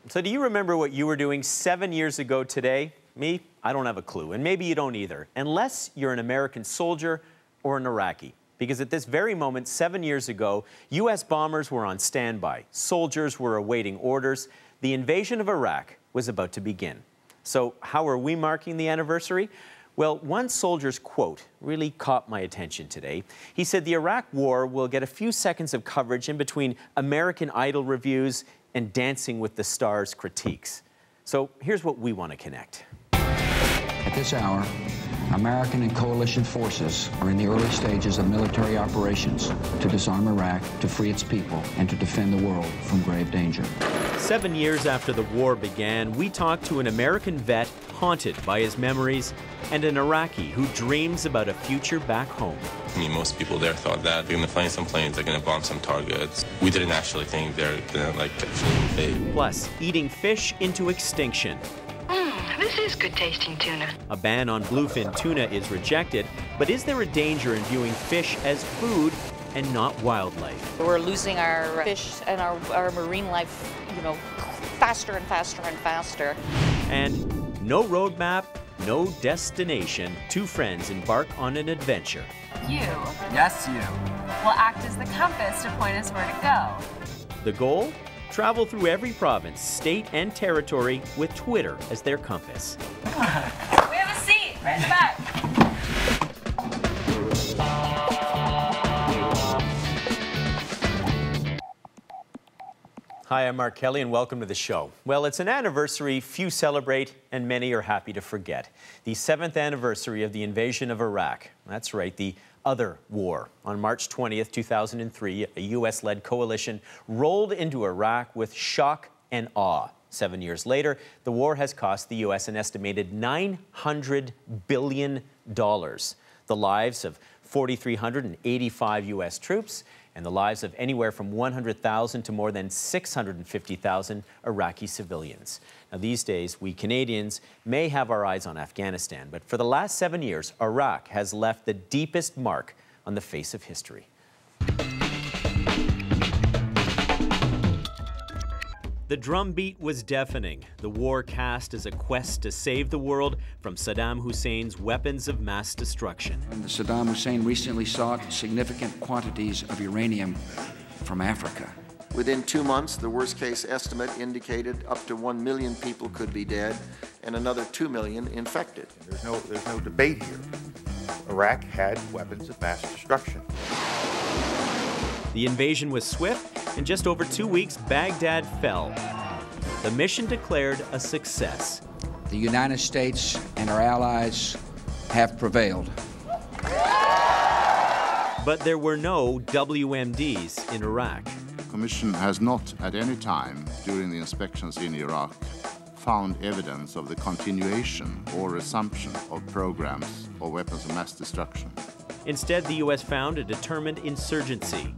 So do you remember what you were doing 7 years ago today? Me? I don't have a clue, and maybe you don't either, unless you're an American soldier or an Iraqi. Because at this very moment, 7 years ago, U.S. bombers were on standby. Soldiers were awaiting orders. The invasion of Iraq was about to begin. So how are we marking the anniversary? Well, one soldier's quote really caught my attention today. He said the Iraq War will get a few seconds of coverage in between American Idol reviews and Dancing with the Stars critiques. So here's what we want to connect. At this hour, American and coalition forces are in the early stages of military operations to disarm Iraq, to free its people, and to defend the world from grave danger. 7 years after the war began, we talked to an American vet haunted by his memories and an Iraqi who dreams about a future back home. I mean, most people there thought that they're going to find some planes, they're going to bomb some targets. We didn't actually think they're going to, actually invade. Plus, eating fish into extinction. This is good tasting tuna. A ban on bluefin tuna is rejected, but is there a danger in viewing fish as food and not wildlife? We're losing our fish and our marine life, faster and faster and faster. And no roadmap, no destination. Two friends embark on an adventure. You. Yes, you. Will act as the compass to point us where to go. The goal? Travel through every province, state, and territory with Twitter as their compass. We have a seat right in the back. Hi, I'm Mark Kelly, and welcome to the show. Well, it's an anniversary few celebrate and many are happy to forget. The 7th anniversary of the invasion of Iraq. That's right, the other war. On March 20th, 2003, a U.S.-led coalition rolled into Iraq with shock and awe. 7 years later, the war has cost the U.S. an estimated $900 billion. The lives of 4,385 U.S. troops and the lives of anywhere from 100,000 to more than 650,000 Iraqi civilians. Now, these days, we Canadians may have our eyes on Afghanistan, but for the last 7 years, Iraq has left the deepest mark on the face of history. The drumbeat was deafening. The war cast as a quest to save the world from Saddam Hussein's weapons of mass destruction. Saddam Hussein recently sought significant quantities of uranium from Africa. Within 2 months, the worst-case estimate indicated up to 1 million people could be dead and another 2 million infected. There's no debate here. Iraq had weapons of mass destruction. The invasion was swift. In just over 2 weeks, Baghdad fell. The mission declared a success. The United States and our allies have prevailed. But there were no WMDs in Iraq. The Commission has not at any time during the inspections in Iraq found evidence of the continuation or resumption of programs of weapons of mass destruction. Instead, the U.S. found a determined insurgency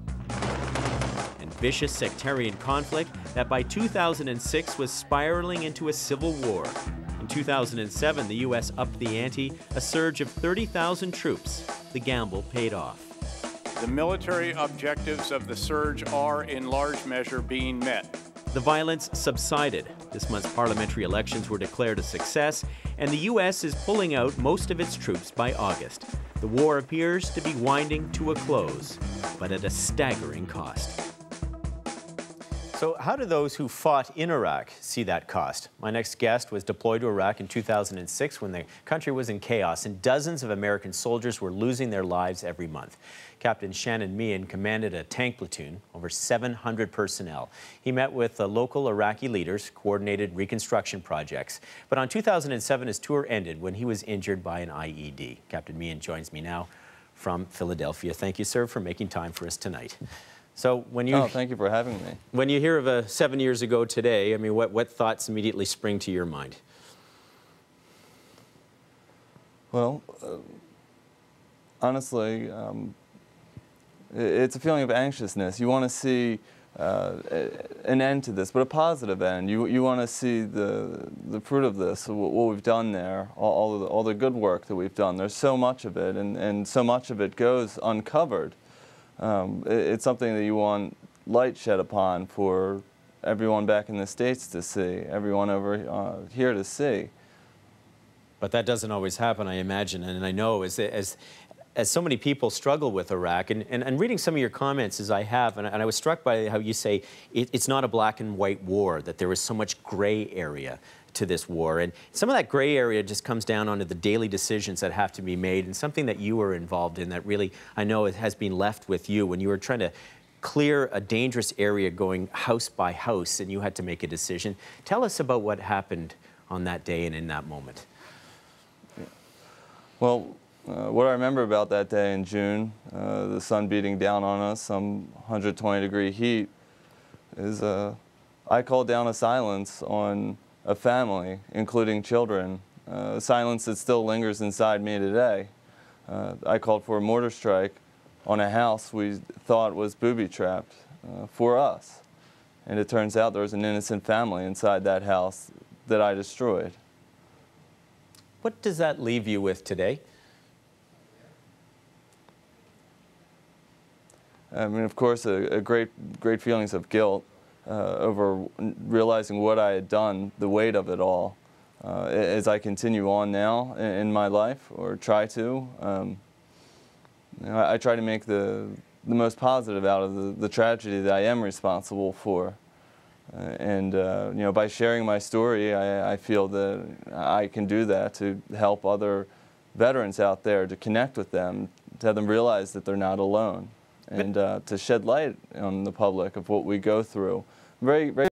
and vicious sectarian conflict that by 2006 was spiraling into a civil war. In 2007, the U.S. upped the ante, a surge of 30,000 troops. The gamble paid off. The military objectives of the surge are, in large measure, being met. The violence subsided. This month's parliamentary elections were declared a success, and the U.S. is pulling out most of its troops by August. The war appears to be winding to a close, but at a staggering cost. So how do those who fought in Iraq see that cost? My next guest was deployed to Iraq in 2006 when the country was in chaos and dozens of American soldiers were losing their lives every month. Captain Shannon Meehan commanded a tank platoon, over 700 personnel. He met with local Iraqi leaders, coordinated reconstruction projects. But on 2007, his tour ended when he was injured by an IED. Captain Meehan joins me now from Philadelphia. Thank you, sir, for making time for us tonight. So when you... Oh, thank you for having me. When you hear of 7 years ago today, I mean, what thoughts immediately spring to your mind? Well, honestly, it's a feeling of anxiousness. You want to see an end to this, but a positive end. You want to see the fruit of this, what we've done there, all the good work that we've done. There's so much of it, and so much of it goes uncovered. It's something that you want light shed upon for everyone back in the States to see, everyone over here to see. But that doesn't always happen, I imagine, and I know as so many people struggle with Iraq, and reading some of your comments as I have, and I was struck by how you say it's not a black and white war, that there is so much gray area to this war, and some of that gray area just comes down onto the daily decisions that have to be made, and something that you were involved in that really, I know it has been left with you when you were trying to clear a dangerous area going house by house, and you had to make a decision. Tell us about what happened on that day and in that moment. Well, what I remember about that day in June, the sun beating down on us, some 120-degree heat, is I called down a silence on a family, including children, a silence that still lingers inside me today. I called for a mortar strike on a house we thought was booby-trapped for us. And it turns out there was an innocent family inside that house that I destroyed. What does that leave you with today? I mean, of course, a great feelings of guilt over realizing what I had done, the weight of it all. As I continue on now in my life, or try to, I try to make the most positive out of the tragedy that I am responsible for. And by sharing my story, I feel that I can do that to help other veterans out there, to connect with them, to have them realize that they're not alone, and to shed light on the public of what we go through. Very